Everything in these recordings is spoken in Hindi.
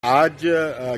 आज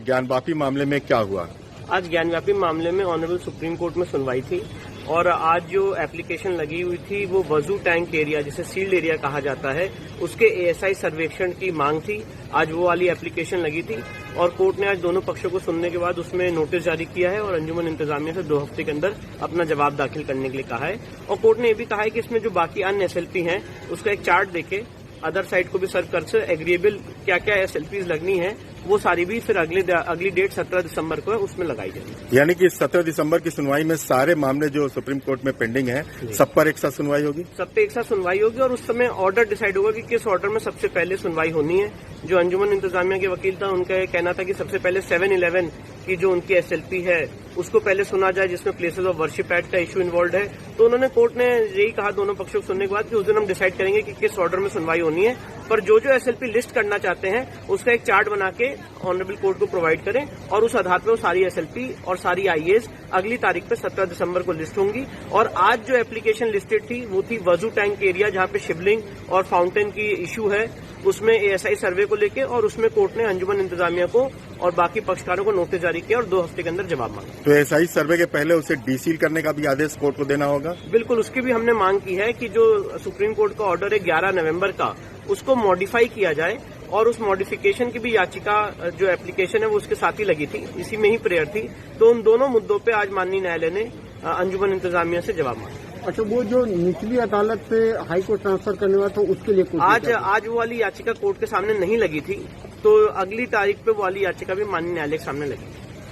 ज्ञानवापी मामले में क्या हुआ? आज ज्ञानव्यापी मामले में ऑनरेबल सुप्रीम कोर्ट में सुनवाई थी और आज जो एप्लीकेशन लगी हुई थी वो वजू टैंक एरिया, जिसे सील्ड एरिया कहा जाता है, उसके एएसआई सर्वेक्षण की मांग थी। आज वो वाली एप्लीकेशन लगी थी और कोर्ट ने आज दोनों पक्षों को सुनने के बाद उसमें नोटिस जारी किया है और अंजुमन इंतजामिया से 2 हफ्ते के अंदर अपना जवाब दाखिल करने के लिए कहा है। और कोर्ट ने ये भी कहा है कि इसमें जो बाकी अन्य एसएलपी हैं उसका एक चार्ट देके अदर साइड को भी सर्व कर से एग्रीएबल क्या क्या एसएलपीज लगनी है वो सारी भी फिर अगली डेट 17 दिसंबर को है, उसमें लगाई जाएगी। यानी कि 17 दिसंबर की सुनवाई में सारे मामले जो सुप्रीम कोर्ट में पेंडिंग हैं सब पर एक साथ सुनवाई होगी? सब पे एक साथ सुनवाई होगी और उस समय ऑर्डर डिसाइड होगा कि किस ऑर्डर में सबसे पहले सुनवाई होनी है। जो अंजुमन इंतजामिया के वकील था उनका ये कहना था कि सबसे पहले 7-11 की जो उनकी एसएलपी है उसको पहले सुना जाए, जिसमें प्लेसेस ऑफ वर्शिप एक्ट का इशू इन्वॉल्व है। तो उन्होंने कोर्ट ने यही कहा दोनों पक्षों को सुनने के बाद कि उस दिन हम डिसाइड करेंगे कि किस ऑर्डर में सुनवाई होनी है। पर जो एसएलपी लिस्ट करना चाहते हैं उसका एक चार्ट बना के ऑनरेबल कोर्ट को प्रोवाइड करें और उस आधार पर वो सारी एसएलपी और सारी आईएएस अगली तारीख पे 17 दिसंबर को लिस्ट होंगी। और आज जो एप्लीकेशन लिस्टेड थी वो थी वजू टैंक एरिया, जहां पे शिवलिंग और फाउंटेन की इशू है, उसमें एएसआई सर्वे को लेके, और उसमें कोर्ट ने अंजुमन इंतजामिया को और बाकी पक्षकारों को नोटिस जारी किया और 2 हफ्ते के अंदर जवाब मांगा। तो एएसआई सर्वे के पहले उसे डीसील करने का भी आदेश कोर्ट को देना होगा? बिल्कुल, उसकी भी हमने मांग की है कि जो सुप्रीम कोर्ट का ऑर्डर है 11 नवंबर का, उसको मॉडिफाई किया जाए और उस मॉडिफिकेशन की भी याचिका जो एप्लीकेशन है वो उसके साथ ही लगी थी, इसी में ही प्रेयर थी। तो उन दोनों मुद्दों पे आज माननीय न्यायालय ने अंजुमन इंतजामिया से जवाब मांगा। अच्छा, वो जो निचली अदालत से हाई कोर्ट ट्रांसफर करने वाला था उसके लिए आज वो वाली याचिका कोर्ट के सामने नहीं लगी थी, तो अगली तारीख पे वो वाली याचिका भी माननीय न्यायालय के सामने लगी।